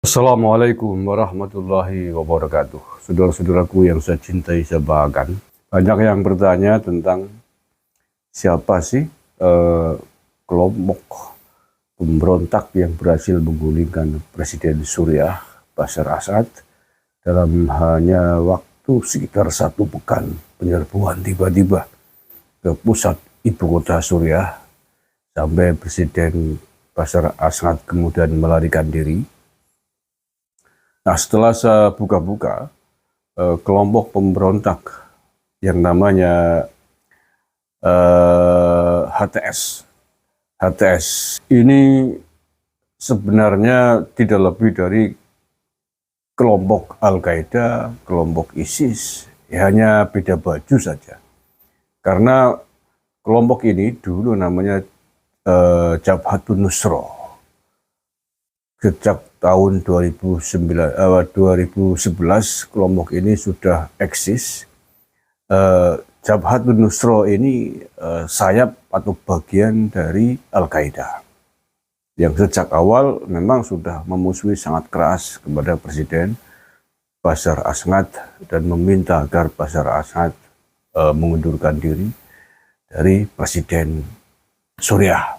Assalamualaikum warahmatullahi wabarakatuh. Saudara-saudaraku yang saya cintai, saya banggakan. Banyak yang bertanya tentang siapa sih kelompok pemberontak yang berhasil menggulingkan Presiden Suriah Bashar Assad dalam hanya waktu sekitar 1 pekan penyerbuan tiba-tiba ke pusat ibu kota Suriah sampai Presiden Bashar Assad kemudian melarikan diri. Nah, setelah saya buka-buka, kelompok pemberontak yang namanya HTS. HTS ini sebenarnya tidak lebih dari kelompok Al-Qaeda, kelompok ISIS, ya hanya beda baju saja. Karena kelompok ini dulu namanya Jabhatun Nusra. Sejak tahun 2011 kelompok ini sudah eksis. Jabhatun Nusra ini sayap atau bagian dari Al-Qaeda yang sejak awal memang sudah memusuhi sangat keras kepada Presiden Bashar Assad dan meminta agar Bashar Assad mengundurkan diri dari Presiden Suriah.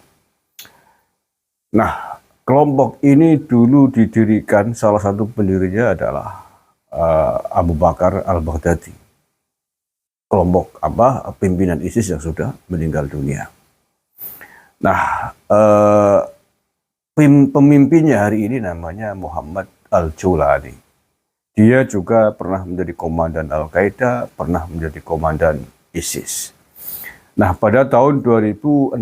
Nah, kelompok ini dulu didirikan, salah satu pendirinya adalah Abu Bakar al-Baghdadi. Kelompok pimpinan ISIS yang sudah meninggal dunia. Nah, pemimpinnya hari ini namanya Muhammad al-Julani. Dia juga pernah menjadi komandan Al-Qaeda, pernah menjadi komandan ISIS. Nah, pada tahun 2016,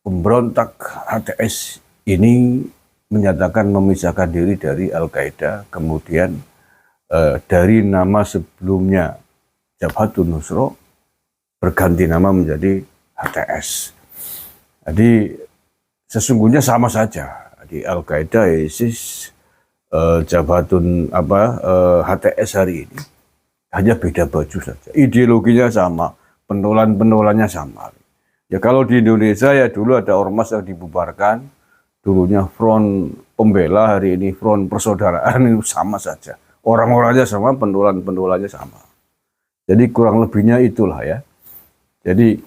pemberontak HTS ini menyatakan memisahkan diri dari Al-Qaeda, kemudian dari nama sebelumnya Jabhatun Nusra berganti nama menjadi HTS. Jadi sesungguhnya sama saja. Di Al-Qaeda, ISIS, Jabhatun HTS hari ini hanya beda baju saja. Ideologinya sama, pentolan-pentolannya sama. Ya kalau di Indonesia ya dulu ada ormas yang dibubarkan, dulunya Front Pembela, hari ini Front Persaudaraan, itu sama saja. Orang-orangnya sama, pentolan-pentolannya sama. Jadi kurang lebihnya itulah ya. Jadi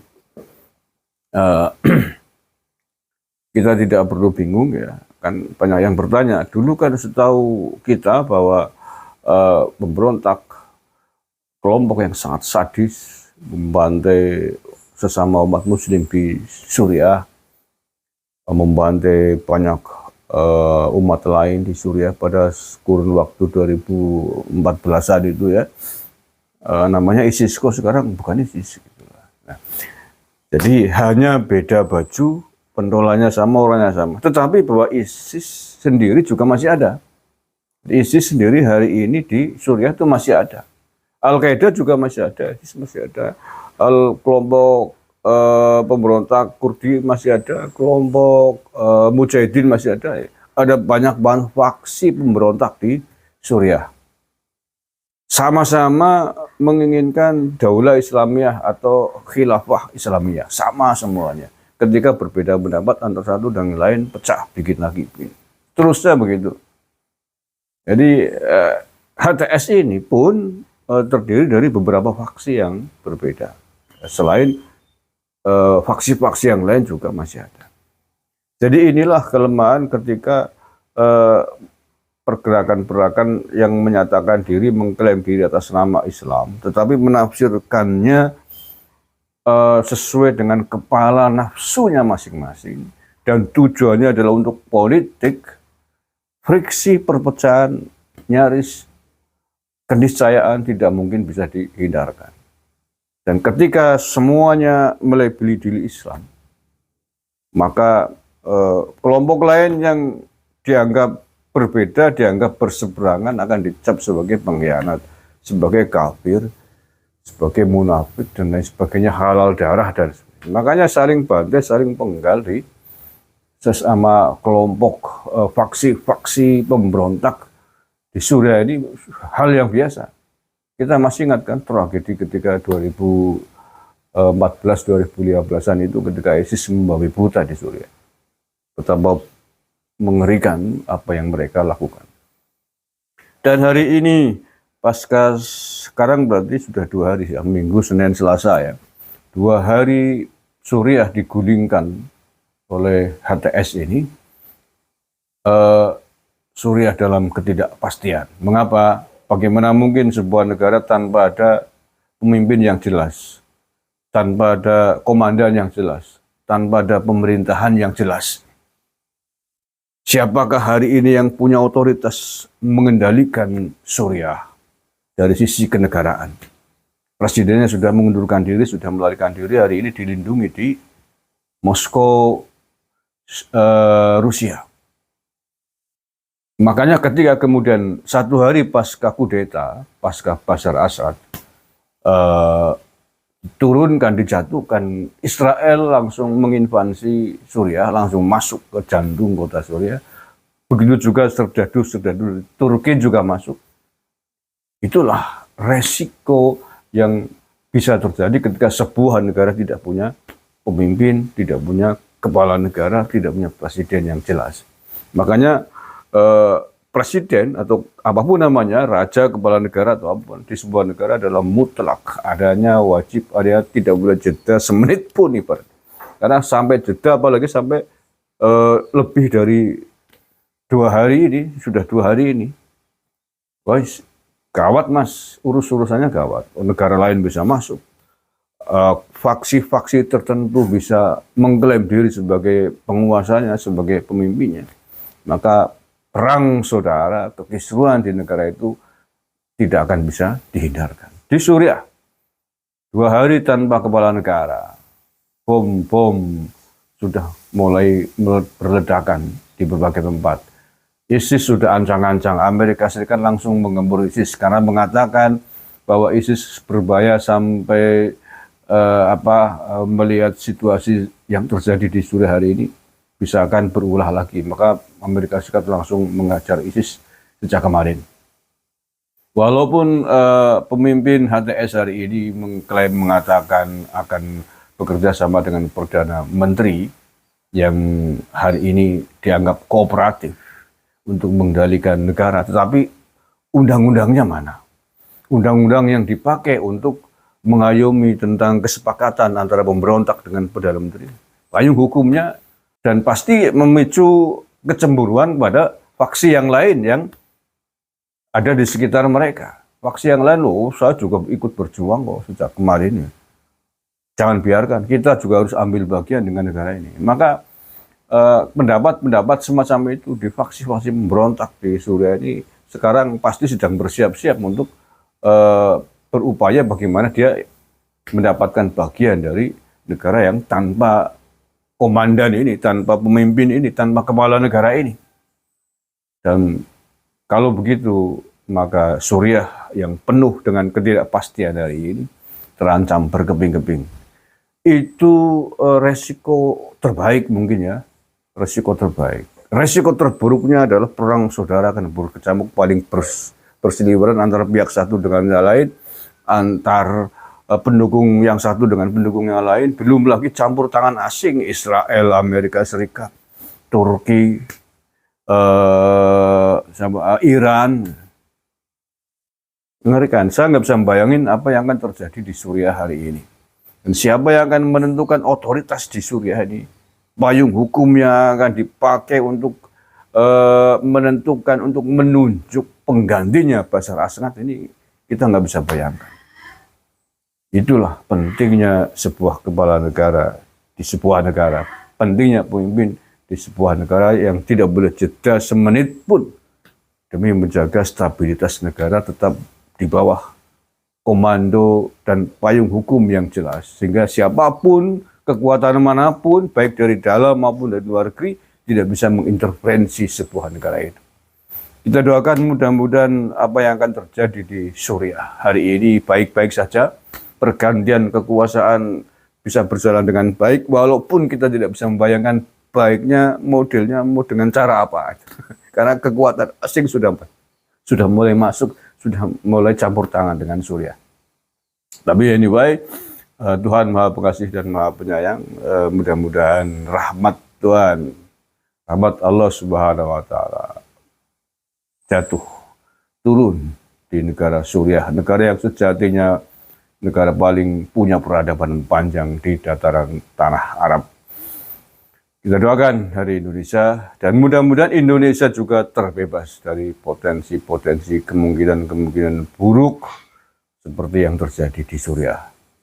kita tidak perlu bingung ya, kan banyak yang bertanya. Dulu kan setahu kita bahwa pemberontak kelompok yang sangat sadis, membantai sesama umat muslim di Suriah, membantai banyak umat lain di Suriah pada kurun waktu 2014-an itu ya. Namanya ISIS, kok sekarang bukan ISIS. Gitu. Nah, jadi hanya beda baju, pentolannya sama, orangnya sama. Tetapi bahwa ISIS sendiri juga masih ada. ISIS sendiri hari ini di Suriah itu masih ada. Al-Qaeda juga masih ada, ISIS masih ada. Kelompok pemberontak Kurdi masih ada, kelompok Mujahidin masih ada. Ada banyak faksi pemberontak di Suriah. Sama-sama menginginkan daulah Islamiyah atau khilafah Islamiyah, sama semuanya. Ketika berbeda pendapat antara satu dan lain, pecah, bikin lagi. Terusnya begitu. Jadi HTS ini pun terdiri dari beberapa faksi yang berbeda. Selain faksi-faksi yang lain juga masih ada. Jadi inilah kelemahan ketika pergerakan-pergerakan yang menyatakan diri, mengklaim diri atas nama Islam, tetapi menafsirkannya sesuai dengan kepala nafsunya masing-masing, dan tujuannya adalah untuk politik, friksi, perpecahan, nyaris keniscayaan tidak mungkin bisa dihindarkan. Dan ketika semuanya melabeli diri Islam, maka kelompok lain yang dianggap berbeda, dianggap berseberangan akan dicap sebagai pengkhianat, sebagai kafir, sebagai munafik, dan lain sebagainya, halal darah dan sebagainya. Makanya saling bantai, saling penggal di sesama kelompok faksi-faksi pemberontak di Suriah ini hal yang biasa. Kita masih ingat kan tragedi ketika 2014-2015an itu ketika ISIS membabi buta di Suriah. Betapa mengerikan apa yang mereka lakukan. Dan hari ini, pasca sekarang berarti sudah 2 hari ya, Minggu, Senin, Selasa ya. 2 hari Suriah digulingkan oleh HTS ini. Suriah dalam ketidakpastian. Mengapa? Bagaimana mungkin sebuah negara tanpa ada pemimpin yang jelas, tanpa ada komandan yang jelas, tanpa ada pemerintahan yang jelas? Siapakah hari ini yang punya otoritas mengendalikan Suriah dari sisi kenegaraan? Presidennya sudah mengundurkan diri, sudah melarikan diri, hari ini dilindungi di Moskow, Rusia. Makanya ketika kemudian 1 hari pasca kudeta, pasca Bashar Assad, turunkan, dijatuhkan, Israel langsung menginvasi Suriah, langsung masuk ke jantung kota Suriah. Begitu juga serdadu Turki juga masuk. Itulah resiko yang bisa terjadi ketika sebuah negara tidak punya pemimpin, tidak punya kepala negara, tidak punya presiden yang jelas. Makanya presiden atau apapun namanya, raja, kepala negara atau apapun di sebuah negara adalah mutlak, adanya wajib, ada tidak boleh jeda semenit pun ibarat. Karena sampai jeda, apalagi sampai lebih dari 2 hari ini, sudah 2 hari ini, wah, gawat mas, urusannya gawat. Negara lain bisa masuk, faksi-faksi tertentu bisa mengklaim diri sebagai penguasanya, sebagai pemimpinnya. Maka perang saudara, kekisruhan di negara itu tidak akan bisa dihindarkan. Di Suriah, 2 hari tanpa kepala negara, bom sudah mulai berledakan di berbagai tempat. ISIS sudah ancang-ancang, Amerika Serikat langsung menggempur ISIS karena mengatakan bahwa ISIS berbahaya sampai melihat situasi yang terjadi di Suriah hari ini bisa akan berulah lagi. Maka Amerika Serikat langsung mengajar ISIS sejak kemarin. Walaupun pemimpin HTS hari ini mengatakan akan bekerja sama dengan Perdana Menteri yang hari ini dianggap kooperatif untuk mengendalikan negara, tetapi undang-undangnya mana? Undang-undang yang dipakai untuk mengayomi tentang kesepakatan antara pemberontak dengan Perdana Menteri, payung hukumnya, dan pasti memicu kecemburuan pada faksi yang lain yang ada di sekitar mereka. Faksi yang lain, loh, saya juga ikut berjuang kok sejak kemarin. Jangan biarkan, kita juga harus ambil bagian dengan negara ini. Maka pendapat-pendapat semacam itu di faksi-faksi pemberontak di Suriah ini sekarang pasti sedang bersiap-siap untuk berupaya bagaimana dia mendapatkan bagian dari negara yang tanpa komandan ini, tanpa pemimpin ini, tanpa kepala negara ini. Dan kalau begitu, maka Suriah yang penuh dengan ketidakpastian hari ini terancam berkeping-keping. Itu resiko terbaik mungkin ya, resiko terbaik. Resiko terburuknya adalah perang saudara akan berkecamuk, paling berseliweran antara pihak satu dengan yang lain, antar pendukung yang satu dengan pendukung yang lain, belum lagi campur tangan asing, Israel, Amerika Serikat, Turki, Iran. Mengerikan. Saya nggak bisa bayangin apa yang akan terjadi di Suriah hari ini. Dan siapa yang akan menentukan otoritas di Suriah ini? Payung hukumnya akan dipakai untuk menentukan, untuk menunjuk penggantinya Bashar Assad ini, kita nggak bisa bayangkan. Itulah pentingnya sebuah kepala negara di sebuah negara, pentingnya pemimpin di sebuah negara yang tidak boleh jeda semenit pun demi menjaga stabilitas negara tetap di bawah komando dan payung hukum yang jelas, sehingga siapapun, kekuatan manapun, baik dari dalam maupun dari luar negeri, tidak bisa mengintervensi sebuah negara itu. Kita doakan mudah-mudahan apa yang akan terjadi di Suriah hari ini baik-baik saja. Pergantian kekuasaan bisa berjalan dengan baik, walaupun kita tidak bisa membayangkan baiknya modelnya mau dengan cara apa. Karena kekuatan asing sudah mulai masuk, sudah mulai campur tangan dengan Suriah. Tapi anyway, Tuhan Maha Pengasih dan Maha Penyayang, mudah-mudahan rahmat Tuhan rahmat Allah Subhanahu wa taala jatuh turun di negara Suriah, negara yang sejatinya negara paling punya peradaban panjang di dataran tanah Arab. Kita doakan hari Indonesia dan mudah-mudahan Indonesia juga terbebas dari potensi-potensi kemungkinan-kemungkinan buruk seperti yang terjadi di Suriah.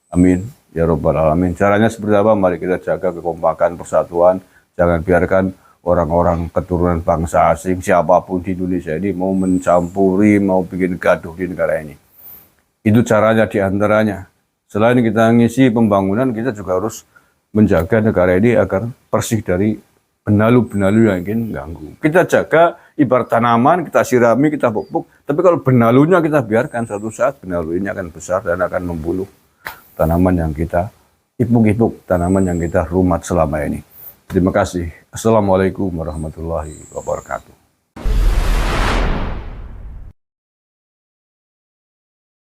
Amin ya Rabbal Alamin. Caranya seperti apa? Mari kita jaga kekompakan, persatuan. Jangan biarkan orang-orang keturunan bangsa asing siapapun di Indonesia ini mau mencampuri, mau bikin gaduh di negara ini. Itu caranya diantaranya. Selain kita ngisi pembangunan, kita juga harus menjaga negara ini agar bersih dari benalu-benalu yang ingin ganggu. Kita jaga ibarat tanaman, kita sirami, kita pupuk. Tapi kalau benalunya kita biarkan, suatu saat benalu ini akan besar dan akan membunuh tanaman yang kita ipuk-ipuk, tanaman yang kita rumat selama ini. Terima kasih. Assalamualaikum warahmatullahi wabarakatuh.